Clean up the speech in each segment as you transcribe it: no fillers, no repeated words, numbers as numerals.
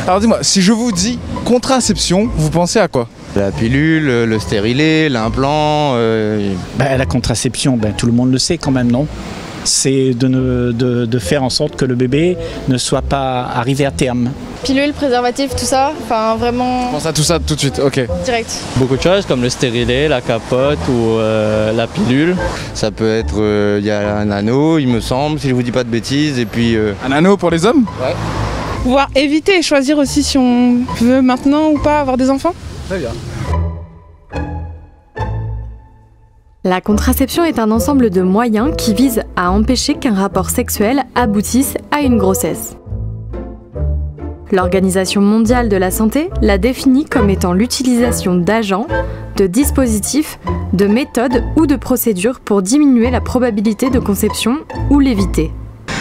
Alors dis-moi, si je vous dis contraception, vous pensez à quoi? La pilule, le stérilet, l'implant. La contraception, tout le monde le sait quand même, non? C'est de faire en sorte que le bébé ne soit pas arrivé à terme. Pilule, préservatif, tout ça, enfin vraiment... Je pense à tout ça tout de suite, ok. Direct. Beaucoup de choses comme le stérilet, la capote ou la pilule. Ça peut être, il y a un anneau, il me semble, si je vous dis pas de bêtises, et puis... Un anneau pour les hommes? Ouais. Pouvoir éviter et choisir aussi si on veut maintenant ou pas avoir des enfants. Très bien. La contraception est un ensemble de moyens qui visent à empêcher qu'un rapport sexuel aboutisse à une grossesse. L'Organisation mondiale de la santé la définit comme étant l'utilisation d'agents, de dispositifs, de méthodes ou de procédures pour diminuer la probabilité de conception ou l'éviter.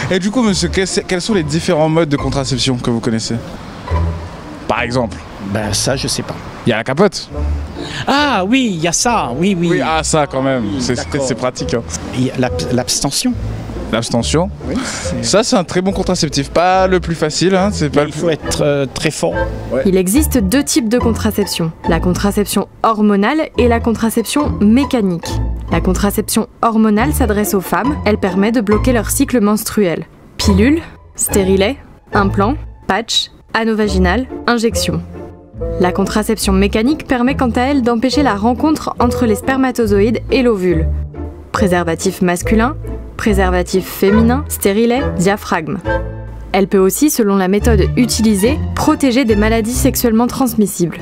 Et du coup, monsieur, quels sont les différents modes de contraception que vous connaissez? Par exemple? Ça, je sais pas. Il y a la capote. Ah oui, il y a ça, oui. Oui, ça quand même, Oui, d'accord. c'est pratique. Hein. Il y a l'abstention. L'abstention. Oui, Ça, c'est un très bon contraceptif. Pas le plus facile, hein, c'est pas il faut être très fort. Il existe deux types de contraception, la contraception hormonale et la contraception mécanique. La contraception hormonale s'adresse aux femmes, elle permet de bloquer leur cycle menstruel. Pilule, stérilet, implant, patch, anneau vaginal, injection. La contraception mécanique permet quant à elle d'empêcher la rencontre entre les spermatozoïdes et l'ovule. Préservatif masculin, préservatif féminin, stérilet, diaphragme. Elle peut aussi, selon la méthode utilisée, protéger des maladies sexuellement transmissibles.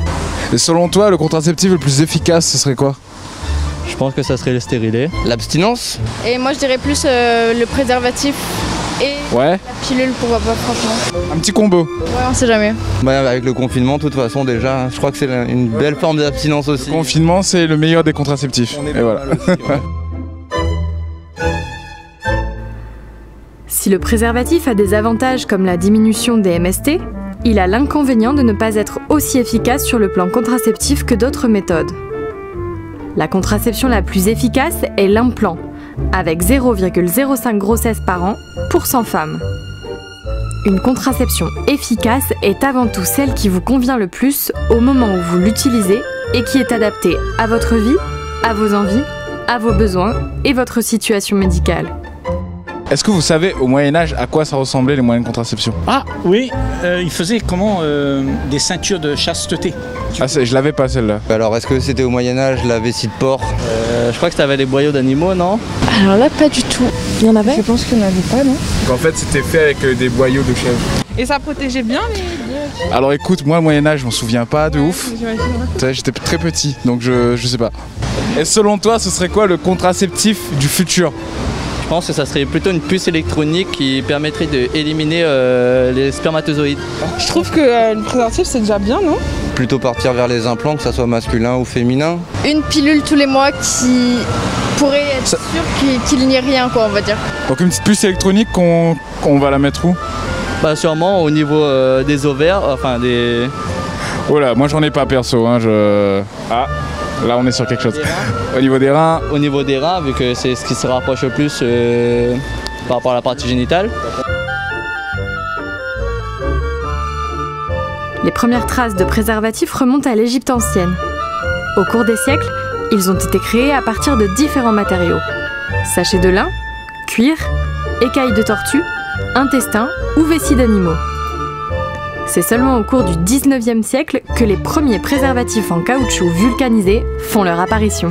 Et selon toi, le contraceptif le plus efficace, ce serait quoi? Je pense que ça serait le stérilet. L'abstinence? Et moi je dirais plus le préservatif et Ouais. la pilule, pourquoi pas franchement. Un petit combo. Ouais, on sait jamais. Avec le confinement, de toute façon, déjà, je crois que c'est une belle forme d'abstinence aussi. Le confinement, c'est le meilleur des contraceptifs. Et voilà. Si le préservatif a des avantages comme la diminution des MST, il a l'inconvénient de ne pas être aussi efficace sur le plan contraceptif que d'autres méthodes. La contraception la plus efficace est l'implant, avec 0,05 grossesses par an pour 100 femmes. Une contraception efficace est avant tout celle qui vous convient le plus au moment où vous l'utilisez et qui est adaptée à votre vie, à vos envies, à vos besoins et votre situation médicale. Est-ce que vous savez au Moyen-Âge à quoi ça ressemblait les moyens de contraception? Ah oui, il faisait des ceintures de chasteté. Je l'avais pas celle-là. Alors, est-ce que c'était au Moyen-Âge la vessie de porc? Je crois que t'avais les boyaux d'animaux, non? Alors là, pas du tout. Il y en avait? Je pense qu'il n'y en avait pas, non? En fait, c'était fait avec des boyaux de chèvre. Et ça protégeait bien les... Alors écoute, moi le Moyen-Âge, je m'en souviens pas de ouf. J'imagine, ouais. Tu sais, j'étais très petit, donc je sais pas. Et selon toi, ce serait quoi le contraceptif du futur? Je pense que ça serait plutôt une puce électronique qui permettrait d'éliminer les spermatozoïdes. Je trouve que le préservatif c'est déjà bien, non? Plutôt partir vers les implants, que ça soit masculin ou féminin. Une pilule tous les mois qui pourrait être sûre qu'il n'y ait rien, quoi, on va dire. Donc une petite puce électronique qu'on va la mettre où? Sûrement au niveau des ovaires, enfin des... Oh là, moi j'en ai pas perso, hein, Ah, là on est sur quelque chose. Au niveau des reins. Au niveau des reins, vu que c'est ce qui se rapproche le plus par rapport à la partie génitale. Les premières traces de préservatifs remontent à l'Égypte ancienne. Au cours des siècles, ils ont été créés à partir de différents matériaux. Sachets de lin, cuir, écailles de tortue, intestins ou vessies d'animaux. C'est seulement au cours du 19e siècle que les premiers préservatifs en caoutchouc vulcanisé font leur apparition.